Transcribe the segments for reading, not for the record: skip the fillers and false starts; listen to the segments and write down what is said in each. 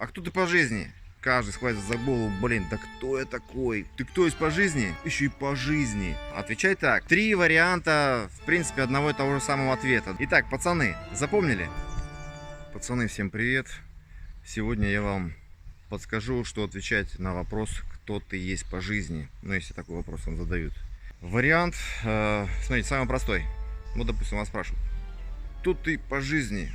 А кто ты по жизни? Каждый схватится за голову, блин, да кто я такой? Ты кто есть по жизни? Еще и по жизни. Отвечай так. 3 варианта, в принципе, одного и того же самого ответа. Итак, пацаны, запомнили? Пацаны, всем привет. Сегодня я вам подскажу, что отвечать на вопрос, кто ты есть по жизни. Ну, если такой вопрос вам задают. Вариант, смотрите, самый простой. Вот, допустим, вас спрашивают, кто ты по жизни?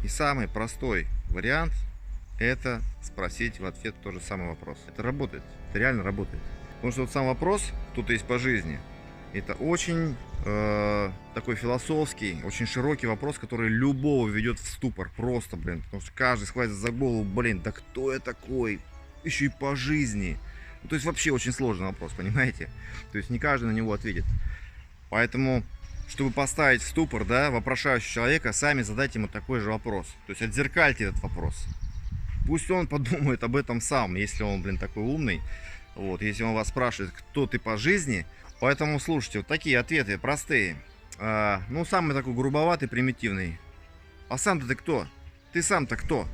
И самый простой вариант — это спросить в ответ тот же самый вопрос. Это работает, это реально работает. Потому что вот сам вопрос, кто ты есть по жизни, это очень такой философский, очень широкий вопрос, который любого ведет в ступор. Просто, блин, потому что каждый схватится за голову, блин, да кто я такой? Еще и по жизни. Ну, то есть вообще очень сложный вопрос, понимаете? То есть не каждый на него ответит. Поэтому, чтобы поставить в ступор, да, вопрошающего человека, сами задайте ему такой же вопрос. То есть отзеркальте этот вопрос. Пусть он подумает об этом сам, если он, блин, такой умный. Вот, если он вас спрашивает, кто ты по жизни. Поэтому слушайте, вот такие ответы простые. Ну, самый такой грубоватый, примитивный. А сам-то ты кто? Ты сам-то кто?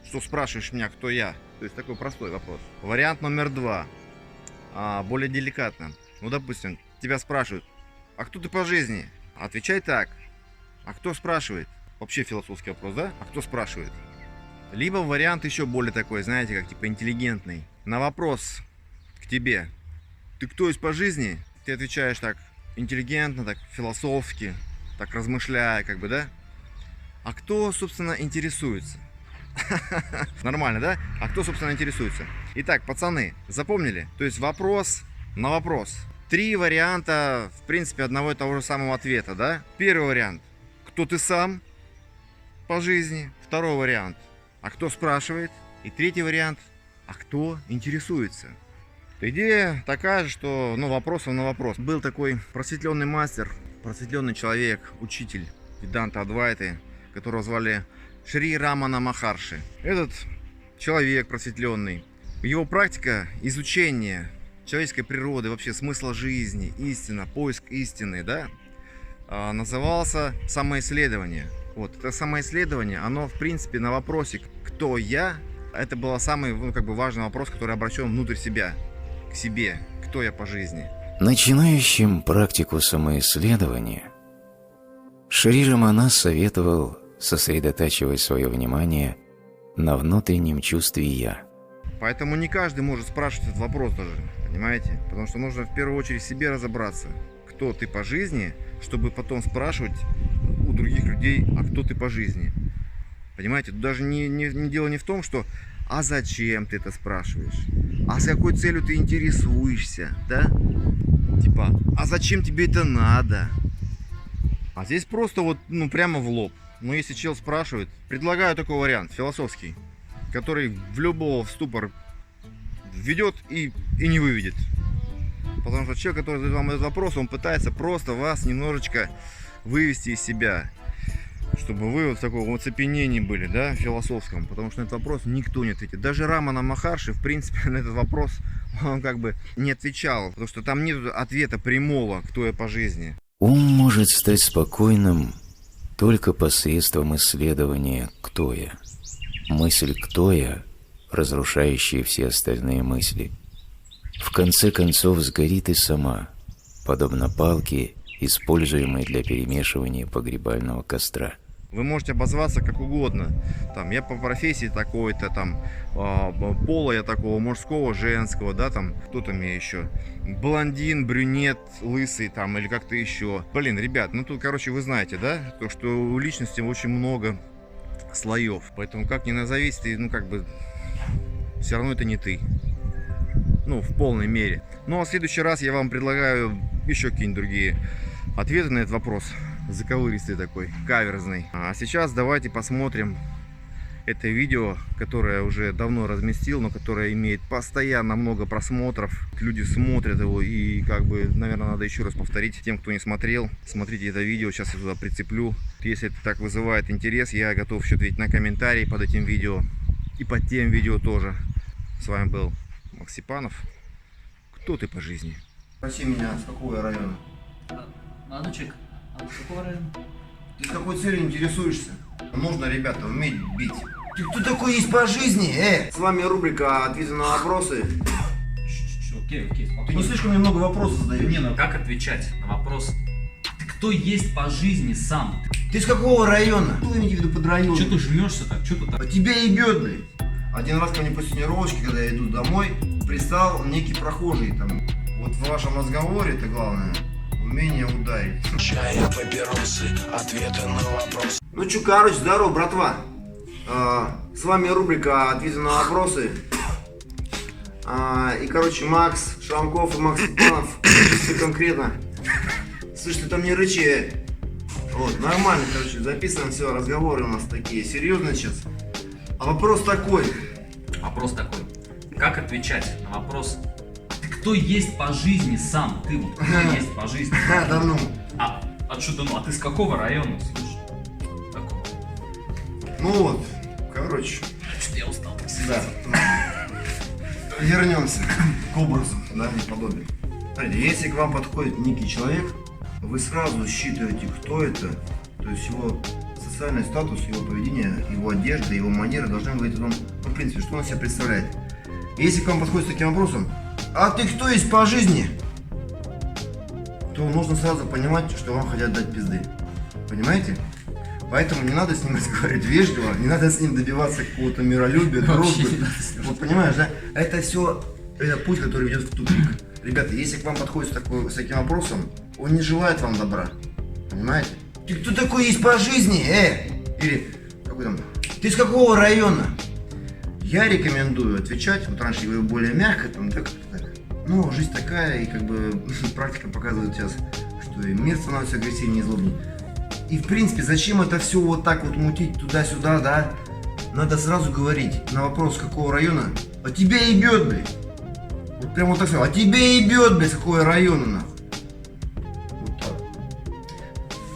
Что спрашиваешь меня, кто я? То есть такой простой вопрос. Вариант номер 2. Более деликатно. Ну, допустим, тебя спрашивают, а кто ты по жизни? Отвечай так. А кто спрашивает? Вообще философский вопрос, да? А кто спрашивает? Либо вариант еще более такой, знаете, как типа интеллигентный. На вопрос к тебе, ты кто есть по жизни? Ты отвечаешь так интеллигентно, так философски, так размышляя, как бы, да? А кто, собственно, интересуется? Нормально, да? А кто, собственно, интересуется? Итак, пацаны, запомнили? То есть вопрос на вопрос. 3 варианта, в принципе, одного и того же самого ответа, да? Первый вариант. Кто ты сам по жизни? Второй вариант. А кто спрашивает? И третий вариант. А кто интересуется? Идея такая же, что, ну, вопросом на вопрос. Был такой просветленный мастер, просветленный человек, учитель Веданта Адвайты, которого звали Шри Рамана Махарши. Этот человек просветленный, его практика изучения человеческой природы, вообще смысла жизни, истина, поиск истины, да, назывался самоисследование. Вот это самоисследование, оно в принципе на вопросик «кто я?» это был самый, ну, как бы важный вопрос, который обращен внутрь себя, к себе, кто я по жизни. Начинающим практику самоисследования Шри Рамана советовал сосредотачивать свое внимание на внутреннем чувстве «я». Поэтому не каждый может спрашивать этот вопрос даже, понимаете? Потому что нужно в первую очередь себе разобраться, кто ты по жизни, чтобы потом спрашивать у других людей, а кто ты по жизни. Понимаете? Тут даже дело не в том, что а зачем ты это спрашиваешь? А с какой целью ты интересуешься, да? Типа, а зачем тебе это надо? А здесь просто вот, ну, прямо в лоб. Но если чел спрашивает, предлагаю такой вариант, философский, который в любого в ступор введет и не выведет. Потому что человек, который задает вам этот вопрос, он пытается просто вас немножечко вывести из себя, чтобы вы вот в таком оцепенении были, да, философском. Потому что на этот вопрос никто не ответит. Даже Рамана Махарши, в принципе, на этот вопрос он как бы не отвечал. Потому что там нет ответа прямого, кто я по жизни. Ум может стать спокойным только посредством исследования «кто я?». Мысль «кто я?», разрушающая все остальные мысли, в конце концов сгорит и сама, подобно палке, используемой для перемешивания погребального костра. Вы можете обозваться как угодно. Там, я по профессии такой-то, там, пола я такого, мужского, женского, да, там, кто там я еще, блондин, брюнет, лысый, там, или как-то еще. Блин, ребят, ну тут, короче, вы знаете, да, то, что у личности очень много слоев. Поэтому как ни назовись, ты, ну, как бы, все равно это не ты. Ну, в полной мере. Ну, а в следующий раз я вам предлагаю еще какие-нибудь другие ответы на этот вопрос. Заковыристый такой, каверзный. А сейчас давайте посмотрим это видео, которое уже давно разместил, но которое имеет постоянно много просмотров. Люди смотрят его, и как бы, наверное, надо еще раз повторить тем, кто не смотрел. Смотрите это видео, сейчас я туда прицеплю. Если это так вызывает интерес, я готов еще ответить на комментарии под этим видео и под тем видео тоже. С вами был Максипанов. Кто ты по жизни? Спроси меня, с какого я района? Манучек, а с какого района? Ты с какой целью интересуешься? Нужно, ребята, уметь бить. Ты кто такой есть по жизни, С вами рубрика «Ответы на вопросы». Окей, Ты спокойно. не слишком мне много вопросов задаешь. Не, ну как отвечать на вопрос? Ты кто есть по жизни сам? Ты с какого района? Что вы имеете в виду под районом? Че ты жмешься так? Че ты так? А тебя ебет, блядь. Один раз ко мне после тренировочки, когда я иду домой, пристал некий прохожий там. Вот в вашем разговоре это главное, умение ударить. Чай, папиросы, ответы на вопросы. Ну чё, короче, здорово, братва. С вами рубрика «Ответы на вопросы». И, короче, Макс Шамков и Макс Степанов, если конкретно. Слышь, ты там не рычи. Вот, нормально, короче, записываем все, разговоры у нас такие серьезные сейчас. А вопрос такой. Вопрос такой. Как отвечать на вопрос? Ты кто есть по жизни сам? Ты вот кто есть по жизни? Да ну. А что ты, ну, а ты с какого района, слушай? Такого. Ну вот, короче. Что-то я устал. Да. Вернемся к образу, да, не подобие. Смотрите, если к вам подходит некий человек, вы сразу считываете, кто это, то есть его социальный статус, его поведение, его одежда, его манеры должны говорить о том, ну, в принципе, что он из себя представляет. Если к вам подходит с таким вопросом, а ты кто есть по жизни, то нужно сразу понимать, что вам хотят дать пизды. Понимаете? Поэтому не надо с ним разговаривать вежливо, не надо с ним добиваться какого-то миролюбия, Вообще дружбы. не надо с ним. Вот понимаешь, да? Это все, это путь, который ведет в тупик. Ребята, если к вам подходит с таким вопросом, он не желает вам добра. Понимаете? Ты кто такой есть по жизни, Или, какой там, ты с какого района? Я рекомендую отвечать, вот раньше я говорил более мягко, там, так. Ну, жизнь такая, и как бы практика показывает сейчас, что и мир становится агрессивнее и злобнее. И в принципе, зачем это все вот так вот мутить туда-сюда, да? Надо сразу говорить на вопрос, с какого района. А тебя ебет, блядь. Вот прям вот так сказал. А тебя ебет, блядь, с какого района, нахуй. Вот так.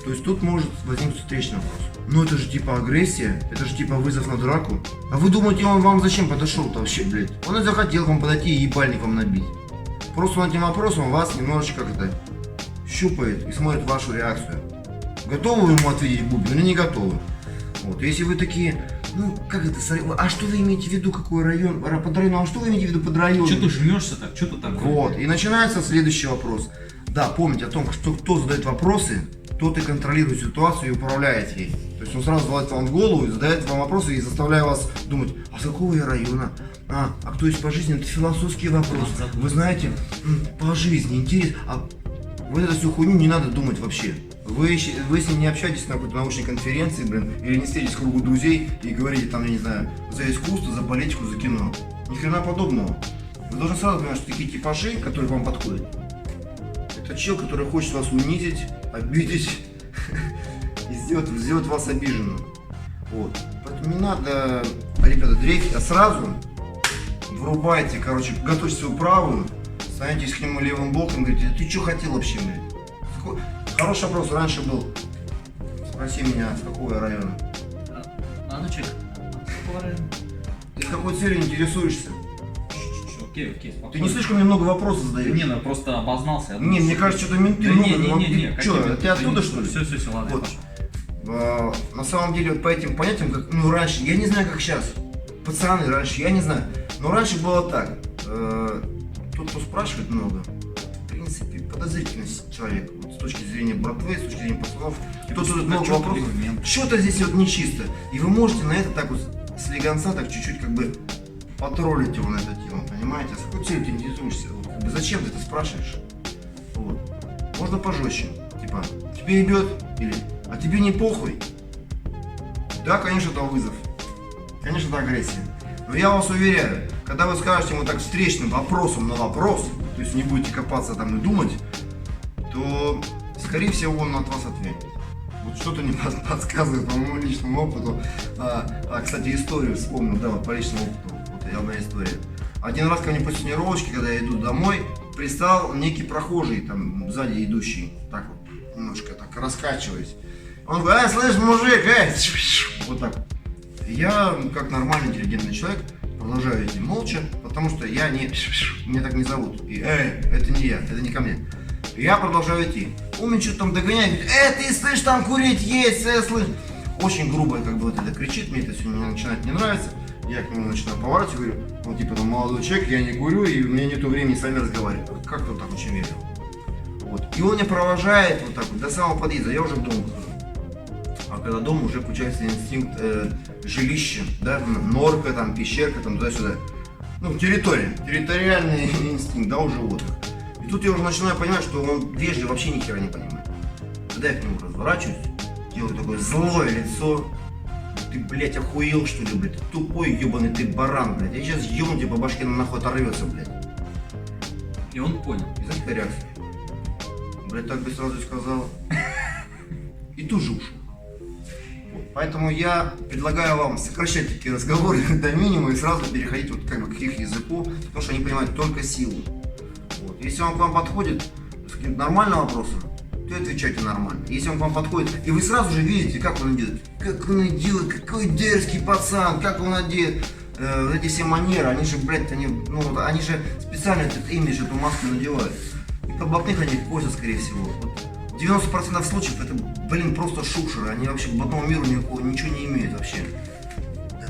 То есть тут может возникнуть встречный вопрос. Ну это же типа агрессия, это же типа вызов на драку. А вы думаете, он вам зачем подошел-то вообще, блядь? Он и захотел к вам подойти и ебальник вам набить. Просто он этим вопросом вас немножечко как-то щупает и смотрит вашу реакцию. Готовы вы ему ответить бубен или не готовы? Вот, если вы такие, ну, как это, а что вы имеете в виду, какой район, под районом, а что вы имеете в виду под районом? Че ты жмешься так? Че ты так? Вот, и начинается следующий вопрос. Да, помните о том, что кто задает вопросы, тот и контролирует ситуацию и управляет ей. То есть он сразу залазит вам в голову и задает вам вопросы и заставляет вас думать, а с какого я района? А кто есть по жизни? Это философский вопрос. Вы знаете, по жизни, интересно. А вот эту всю хуйню не надо думать вообще. Вы с ним не общаетесь на какой-то научной конференции, блин, или не встретитесь в кругу друзей и говорите там, я не знаю, за искусство, за политику, за кино. Ни хрена подобного. Вы должны сразу понимать, что такие типажи, которые вам подходят, это чел, который хочет вас унизить, обидеть и сделать вас обиженным. Вот. Поэтому не надо, ребята, дрейфить, а сразу врубайте, короче, готовьте свою правую, становитесь к нему левым боком, говорите, ты что хотел вообще, блядь? Хороший вопрос раньше был. Спроси меня, с какого я района. Анучек, с какого района? Ты с какой целью интересуешься? Окей, Ты спокойно. не слишком мне много вопросов задаешь. Не, ну просто обознался. Не, мне кажется, что-то менты Да много. не. Что, ты оттуда, что ли? Все, ладно, Вот. я пошел. На самом деле, вот по этим понятиям, как, ну, раньше, я не знаю, как сейчас. Пацаны раньше, я не знаю. Но раньше было так. Тот, кто спрашивает много, в принципе, подозрительность человека. Вот, с точки зрения братвы, с точки зрения пацанов. Кто тут много вопросов. Что-то здесь вот нечисто. И вы можете на это так вот с легонца так чуть-чуть как бы потроллить его на эту тему, понимаете? А с какой целью ты интересуешься? Вот, как бы, зачем ты это спрашиваешь? Вот. Можно пожестче. Типа, тебе ебет? Или, а тебе не похуй? Да, конечно, это вызов. Конечно, это агрессия. Но я вас уверяю, когда вы скажете ему так встречным вопросом на вопрос, то есть не будете копаться там и думать, то, скорее всего, он от вас ответит. Вот что-то мне подсказывает по моему личному опыту. Кстати, историю вспомнил, да, вот по личному опыту. Вот явная история. Один раз ко мне после тренировочки, когда я иду домой, пристал некий прохожий, там, сзади идущий, так вот, немножко так раскачиваясь. Он говорит, слышь, мужик, вот так. Я, как нормальный интеллигентный человек, продолжаю идти молча, потому что я не... Меня так не зовут. И, это не я, это не ко мне. Я продолжаю идти. Он меня что-то там догоняет, говорит, ты слышь, там курить есть, слышь. очень грубо как бы вот это кричит, мне это все начинает не нравиться. Я к нему начинаю поворачивать, говорю, он типа там молодой человек, я не курю, и у меня нету времени с вами разговаривать. Как-то он так очень вежливо. Вот. И он меня провожает вот так вот до самого подъезда, я уже дома. А когда дома уже включается инстинкт жилища, да, норка, там, пещерка, там, туда-сюда. Ну, территориальный инстинкт, да, уже отдых. И тут я уже начинаю понимать, что он вежливо вообще ни хера не понимает. Тогда я к нему разворачиваюсь, делаю такое злое лицо. Ты, блядь, охуел, что ли, блядь? Тупой, ебаный ты баран, блядь. Я сейчас ебну тебе по башке, нахуй оторвется, блядь. И он понял. И знаешь, какая реакция? Блядь, так бы сразу сказал. И тут же ушел. Вот. Поэтому я предлагаю вам сокращать такие разговоры до минимума и сразу переходить вот как бы к их языку, потому что они понимают только силу. Вот. Если он к вам подходит с каким-то нормальным вопросом, то отвечайте нормально. Если он к вам подходит, и вы сразу же видите, как он делает. Как он делает, какой дерзкий пацан, как он одет. Эти все манеры, они же, блядь, они же специально этот имидж, эту маску надевают. И по блатных они косят, скорее всего. Вот 90% случаев это, блин, просто шушеры. Они вообще к блатному миру ничего не имеют вообще.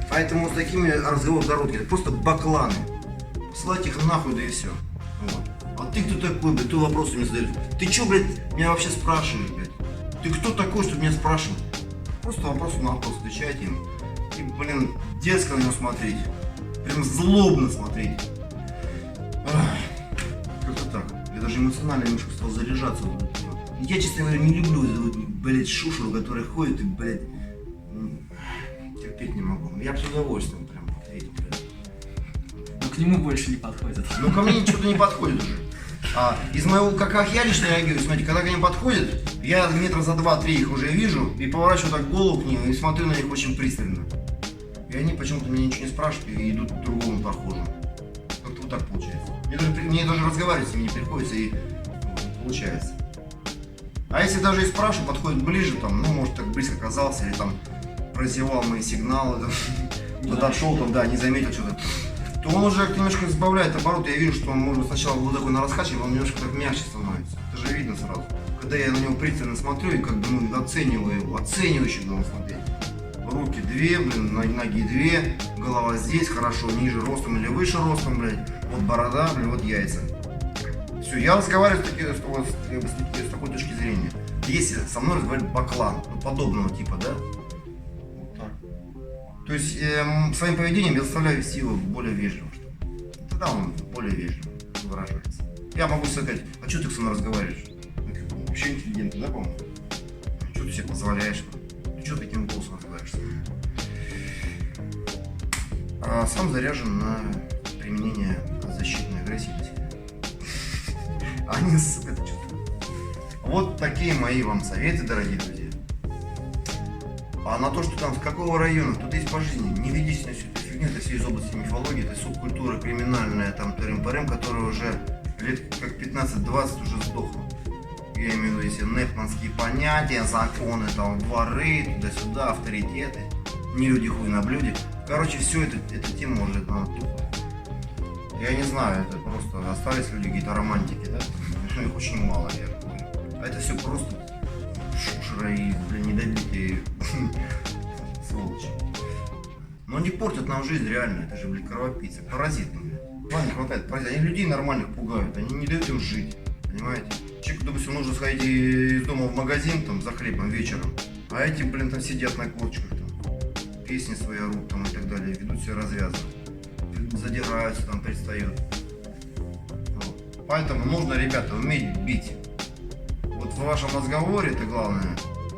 Поэтому с такими разговоры короткие, просто бакланы. Посылайте их нахуй, да и все. Вот. А ты кто такой, блядь, ты вопросы мне задаешь. Ты чё, блядь, меня вообще спрашиваешь, блядь? Ты кто такой, чтобы меня спрашивать? Просто вопрос на вопрос отвечайте им. И, блин, дерзко на него смотреть. Прям злобно смотреть. Как-то так. Я даже эмоционально немножко стал заряжаться. Я, честно говоря, не люблю, блядь, шушеру, который ходит и, блядь, терпеть не могу. Я бы с удовольствием прям ответил, блядь. Но к нему больше не подходит. Ну, ко мне что-то не подходит уже. Из моего, как я лично реагирую, смотрите, когда ко мне подходят, я метра за 2-3 их уже вижу и поворачиваю так голову к ним и смотрю на них очень пристально. И они почему-то меня ничего не спрашивают и идут к другому прохожему. Как-то вот так получается. Мне даже разговаривать с ними не приходится и вот, получается. А если даже и спрашиваю, подходит ближе, там, ну, может, так близко оказался, или там прозевал мои сигналы, подошел, там, да, не заметил что-то, то он уже немножко сбавляет оборот. Я вижу, что он может сначала был такой на раскаче, он немножко так мягче становится. Это же видно сразу. Когда я на него пристально смотрю и как бы оцениваю его, оценивающе должен смотреть. Руки две, блин, ноги две, голова здесь, хорошо, ниже ростом или выше ростом, блядь. Вот борода, блин, вот яйца. Все, я разговариваю с такой точки зрения. Если со мной разговаривает баклан, ну, подобного типа, да? Вот так. То есть своим поведением я заставляю вести его более вежливо. Тогда он более вежливо выражается. Я могу сказать, а что ты со мной разговариваешь? Вообще интеллигентный, да, по-моему? Что ты себе позволяешь? Ты что таким голосом разговариваешь? А сам заряжен на применение защитной агрессии до себя. Они, сука, это что-то. Вот такие мои вам советы, дорогие друзья. А на то, что там с какого района, кто-то есть по жизни, не ведись на всю эту фигню, это все из области мифологии, это субкультура криминальная, там, тырым-парым, которая уже лет как 15-20 уже сдохла. Я имею в виду эти нефманские понятия, законы, там, дворы, туда-сюда, авторитеты, не люди хуй на блюде. Короче, все это, эта тема уже тухла. Я не знаю, это просто остались люди какие-то романтики, да? Их очень мало, я понял. А это все просто шушеры и, блин, недобитые сволочи. Но они портят нам жизнь реально, это же, блин, кровопийцы, паразиты, блин. Вам не хватает паразитов, они людей нормальных пугают, они не дают им жить, понимаете? Человеку, допустим, нужно сходить из дома в магазин там за хлебом вечером, а эти, блин, там сидят на корточках, там, песни свои орут там и так далее, ведут себя развязно, задираются, там, пристают. Вот. Поэтому нужно, ребята, уметь бить. Вот в вашем разговоре это главное,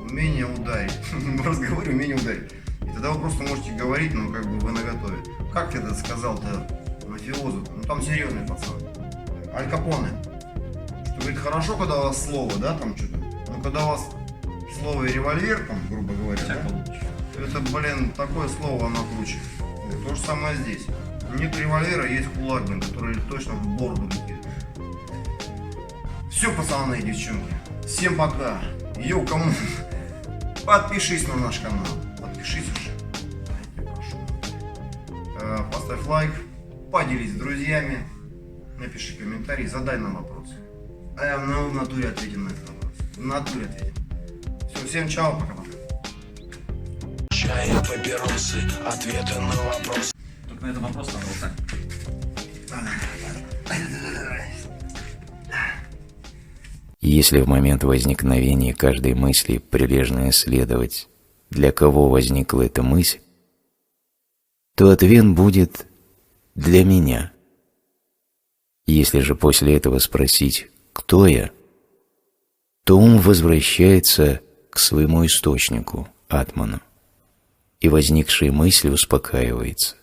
умение ударить. В разговоре умение ударить. И тогда вы просто можете говорить, ну, как бы вы наготове. Как ты это сказал-то мафиозу? Ну, там серьезный пацан. Аль Капоне. Что говорит, хорошо, когда у вас слово, да, там что-то. Но когда у вас слово и револьвер, там, грубо говоря, да, это, блин, такое слово, оно круче. Вот. То же самое здесь. Нет револьвера, есть кулак, блин, который точно в бороду летит. Все, пацаны и девчонки. Всем пока. Йоу, кому? Подпишись на наш канал. Подпишись уже. Поставь лайк. Поделись с друзьями. Напиши комментарий. Задай нам вопрос. А мы в натуре ответим на этот вопрос. В натуре ответим. Все, всем чао, пока-пока. чай и папиросы, ответы на вопросы. Только на этот вопрос надо вот так. Если в момент возникновения каждой мысли прилежно исследовать, для кого возникла эта мысль, то ответ будет «для меня». Если же после этого спросить «кто я?», то ум возвращается к своему источнику, атману, и возникшая мысль успокаивается.